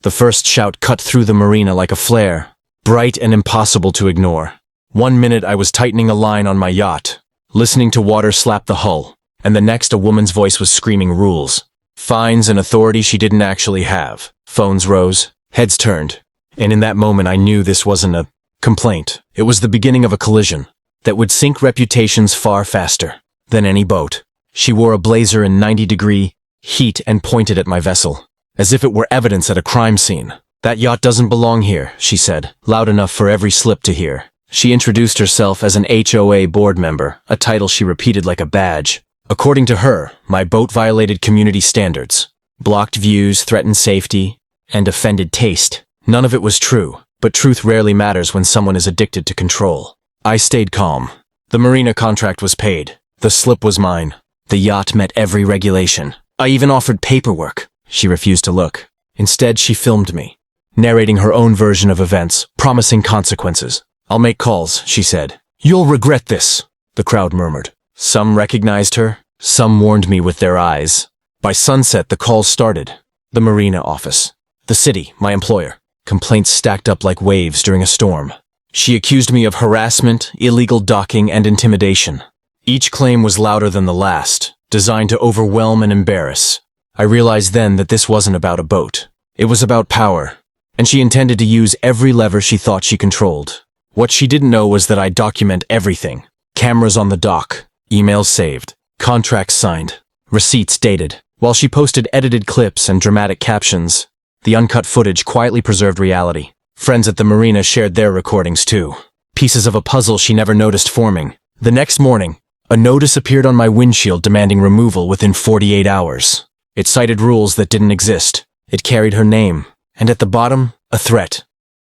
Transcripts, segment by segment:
The first shout cut through the marina like a flare, bright and impossible to ignore. 1 minute I was tightening a line on my yacht, listening to water slap the hull, and the next a woman's voice was screaming rules, fines and authority she didn't actually have. Phones rose, heads turned, and in that moment I knew this wasn't a complaint. It was the beginning of a collision that would sink reputations far faster than any boat. She wore a blazer in 90-degree heat and pointed at my vessel, as if it were evidence at a crime scene. "That yacht doesn't belong here," she said, loud enough for every slip to hear. She introduced herself as an HOA board member, a title she repeated like a badge. According to her, my boat violated community standards, blocked views, threatened safety, and offended taste. None of it was true, but truth rarely matters when someone is addicted to control. I stayed calm. The marina contract was paid. The slip was mine. The yacht met every regulation. I even offered paperwork. She refused to look. Instead, she filmed me, narrating her own version of events, promising consequences. "I'll make calls," she said. "You'll regret this," the crowd murmured. Some recognized her, some warned me with their eyes. By sunset, the calls started. The marina office. The city, my employer. Complaints stacked up like waves during a storm. She accused me of harassment, illegal docking, and intimidation. Each claim was louder than the last, designed to overwhelm and embarrass. I realized then that this wasn't about a boat. It was about power, and she intended to use every lever she thought she controlled. What she didn't know was that I'd document everything. Cameras on the dock, emails saved, contracts signed, receipts dated. While she posted edited clips and dramatic captions, the uncut footage quietly preserved reality. Friends at the marina shared their recordings too. Pieces of a puzzle she never noticed forming. The next morning, a notice appeared on my windshield demanding removal within 48 hours. It cited rules that didn't exist. It carried her name, and at the bottom, a threat.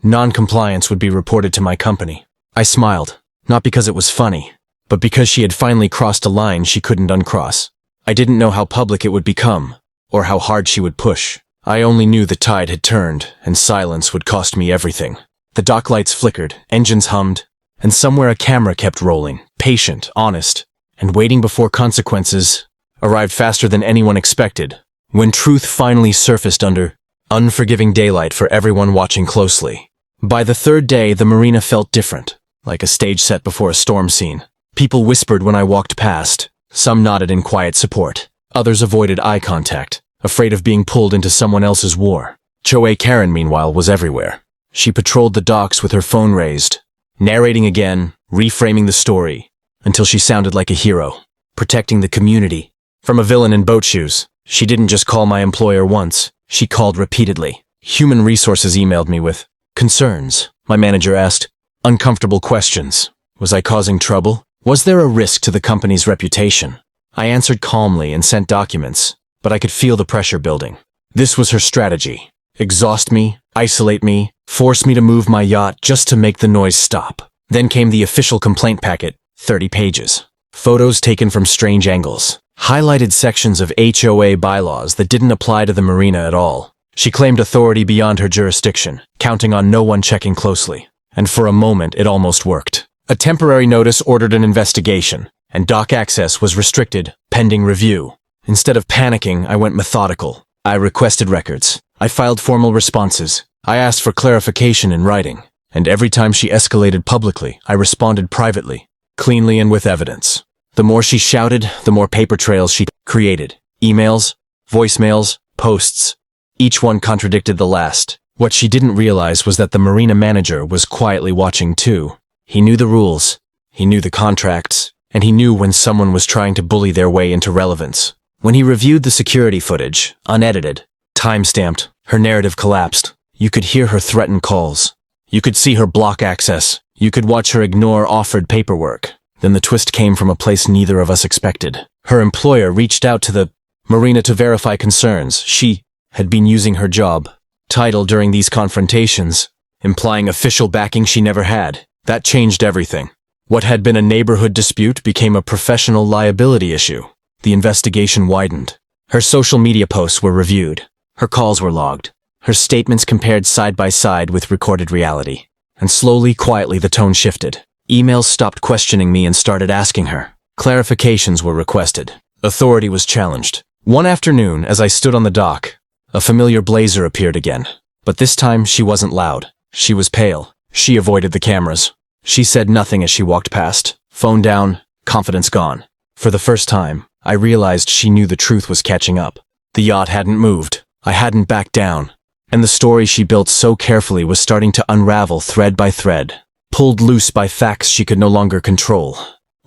Non-compliance would be reported to my company. I smiled, not because it was funny, but because she had finally crossed a line she couldn't uncross. I didn't know how public it would become, or how hard she would push. I only knew the tide had turned, and silence would cost me everything. The dock lights flickered, engines hummed, and somewhere a camera kept rolling, patient, honest, and waiting before consequences arrived faster than anyone expected. When truth finally surfaced under unforgiving daylight for everyone watching closely. By the third day, the marina felt different, like a stage set before a storm scene. People whispered when I walked past. Some nodded in quiet support. Others avoided eye contact, afraid of being pulled into someone else's war. HOA Karen, meanwhile, was everywhere. She patrolled the docks with her phone raised, narrating again, reframing the story, until she sounded like a hero, protecting the community from a villain in boat shoes. She didn't just call my employer once, she called repeatedly. Human Resources emailed me with concerns. My manager asked uncomfortable questions. Was I causing trouble? Was there a risk to the company's reputation? I answered calmly and sent documents, but I could feel the pressure building. This was her strategy. Exhaust me, isolate me, force me to move my yacht just to make the noise stop. Then came the official complaint packet, 30 pages. Photos taken from strange angles. Highlighted sections of HOA bylaws that didn't apply to the marina at all. She claimed authority beyond her jurisdiction, counting on no one checking closely. And for a moment, it almost worked. A temporary notice ordered an investigation, and dock access was restricted, pending review. Instead of panicking, I went methodical. I requested records. I filed formal responses. I asked for clarification in writing. And every time she escalated publicly, I responded privately, cleanly and with evidence. The more she shouted, the more paper trails she created. Emails, voicemails, posts. Each one contradicted the last. What she didn't realize was that the marina manager was quietly watching too. He knew the rules, he knew the contracts, and he knew when someone was trying to bully their way into relevance. When he reviewed the security footage, unedited, time-stamped, her narrative collapsed. You could hear her threaten calls. You could see her block access. You could watch her ignore offered paperwork. Then the twist came from a place neither of us expected. Her employer reached out to the marina to verify concerns. She had been using her job title during these confrontations, implying official backing she never had. That changed everything. What had been a neighborhood dispute became a professional liability issue. The investigation widened. Her social media posts were reviewed. Her calls were logged. Her statements compared side by side with recorded reality. And slowly, quietly, the tone shifted. Emails stopped questioning me and started asking her. Clarifications were requested. Authority was challenged. One afternoon, as I stood on the dock, a familiar blazer appeared again. But this time, she wasn't loud. She was pale. She avoided the cameras. She said nothing as she walked past. Phone down, confidence gone. For the first time, I realized she knew the truth was catching up. The yacht hadn't moved. I hadn't backed down. And the story she built so carefully was starting to unravel thread by thread, pulled loose by facts she could no longer control,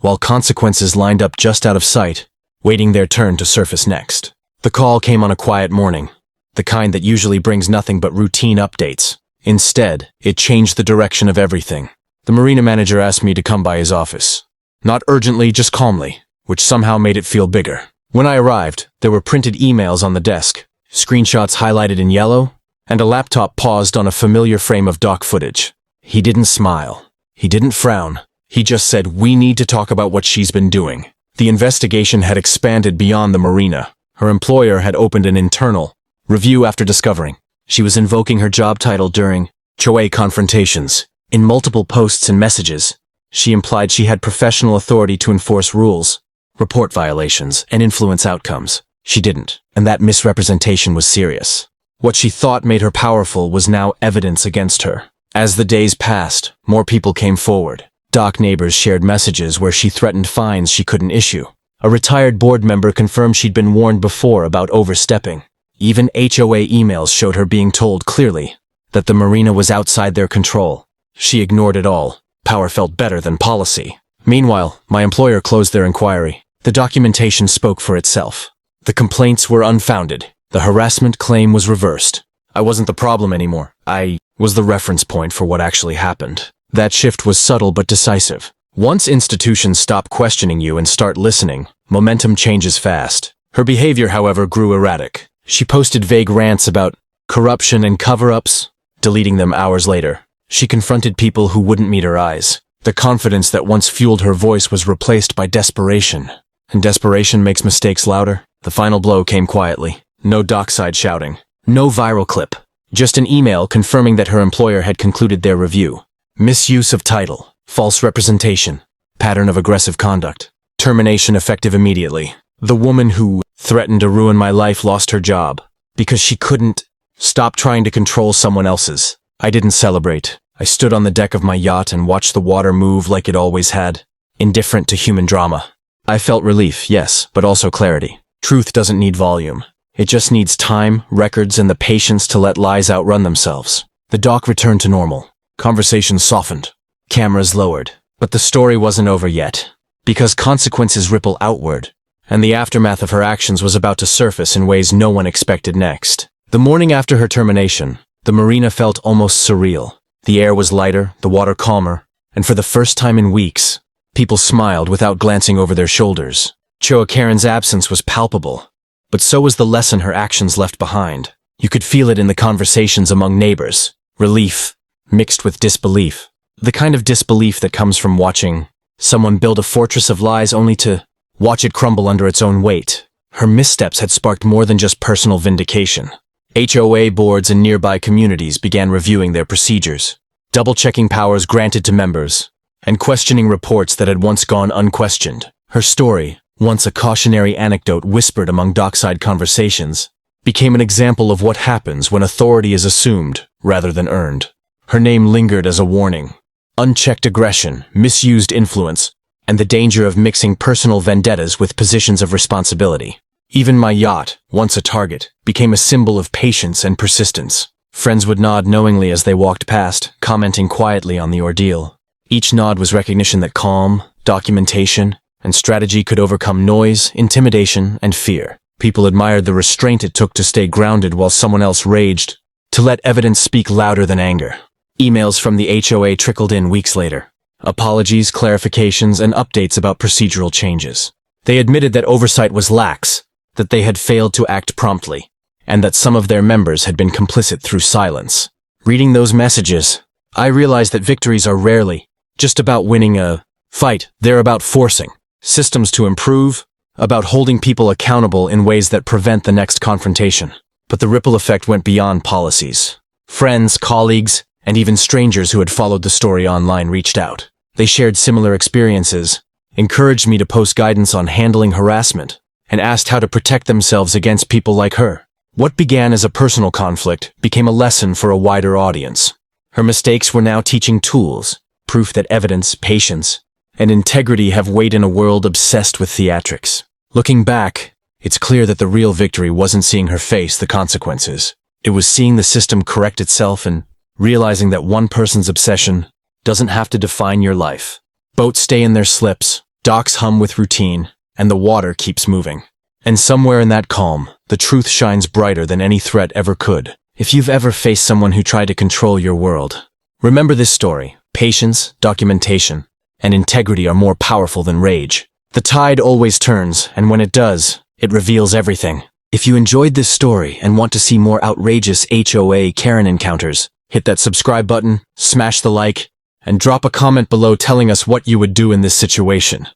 while consequences lined up just out of sight, waiting their turn to surface next. The call came on a quiet morning, the kind that usually brings nothing but routine updates. Instead, it changed the direction of everything. The marina manager asked me to come by his office. Not urgently, just calmly, which somehow made it feel bigger. When I arrived, there were printed emails on the desk, screenshots highlighted in yellow, and a laptop paused on a familiar frame of dock footage. He didn't smile. He didn't frown. He just said, "We need to talk about what she's been doing." The investigation had expanded beyond the marina. Her employer had opened an internal review after discovering she was invoking her job title during HOA confrontations. In multiple posts and messages, she implied she had professional authority to enforce rules, report violations, and influence outcomes. She didn't, and that misrepresentation was serious. What she thought made her powerful was now evidence against her. As the days passed, more people came forward. Dock neighbors shared messages where she threatened fines she couldn't issue. A retired board member confirmed she'd been warned before about overstepping. Even HOA emails showed her being told clearly that the marina was outside their control. She ignored it all. Power felt better than policy. Meanwhile, my employer closed their inquiry. The documentation spoke for itself. The complaints were unfounded. The harassment claim was reversed. I wasn't the problem anymore. I was the reference point for what actually happened. That shift was subtle but decisive. Once institutions stop questioning you and start listening, momentum changes fast. Her behavior, however, grew erratic. She posted vague rants about corruption and cover-ups, deleting them hours later. She confronted people who wouldn't meet her eyes. The confidence that once fueled her voice was replaced by desperation. And desperation makes mistakes louder. The final blow came quietly. No dockside shouting. No viral clip. Just an email confirming that her employer had concluded their review. Misuse of title. False representation. Pattern of aggressive conduct. Termination effective immediately. The woman who threatened to ruin my life lost her job because she couldn't stop trying to control someone else's. I didn't celebrate. I stood on the deck of my yacht and watched the water move like it always had, indifferent to human drama. I felt relief, yes, but also clarity. Truth doesn't need volume. It just needs time, records, and the patience to let lies outrun themselves. The dock returned to normal. Conversations softened. Cameras lowered. But the story wasn't over yet. Because consequences ripple outward, and the aftermath of her actions was about to surface in ways no one expected next. The morning after her termination, the marina felt almost surreal. The air was lighter, the water calmer, and for the first time in weeks, people smiled without glancing over their shoulders. Choa Karen's absence was palpable. But so was the lesson her actions left behind. You could feel it in the conversations among neighbors. Relief, mixed with disbelief. The kind of disbelief that comes from watching someone build a fortress of lies only to watch it crumble under its own weight. Her missteps had sparked more than just personal vindication. HOA boards in nearby communities began reviewing their procedures, double-checking powers granted to members, and questioning reports that had once gone unquestioned. Her story, once a cautionary anecdote whispered among dockside conversations, became an example of what happens when authority is assumed rather than earned. Her name lingered as a warning. Unchecked aggression, misused influence, and the danger of mixing personal vendettas with positions of responsibility. Even my yacht, once a target, became a symbol of patience and persistence. Friends would nod knowingly as they walked past, commenting quietly on the ordeal. Each nod was recognition that calm, documentation, and strategy could overcome noise, intimidation, and fear. People admired the restraint it took to stay grounded while someone else raged, to let evidence speak louder than anger. Emails from the HOA trickled in weeks later. Apologies, clarifications, and updates about procedural changes. They admitted that oversight was lax, that they had failed to act promptly, and that some of their members had been complicit through silence. Reading those messages, I realized that victories are rarely just about winning a fight. They're about forcing systems to improve, about holding people accountable in ways that prevent the next confrontation. But the ripple effect went beyond policies. Friends, colleagues, and even strangers who had followed the story online reached out. They shared similar experiences, encouraged me to post guidance on handling harassment, and asked how to protect themselves against people like her. What began as a personal conflict became a lesson for a wider audience. Her mistakes were now teaching tools, proof that evidence, patience, and integrity have weight in a world obsessed with theatrics. Looking back, it's clear that the real victory wasn't seeing her face the consequences. It was seeing the system correct itself and realizing that one person's obsession doesn't have to define your life. Boats stay in their slips, docks hum with routine, and the water keeps moving. And somewhere in that calm, the truth shines brighter than any threat ever could. If you've ever faced someone who tried to control your world, remember this story. Patience, documentation, and integrity are more powerful than rage. The tide always turns, and when it does, it reveals everything. If you enjoyed this story and want to see more outrageous HOA Karen encounters, hit that subscribe button, smash the like, and drop a comment below telling us what you would do in this situation.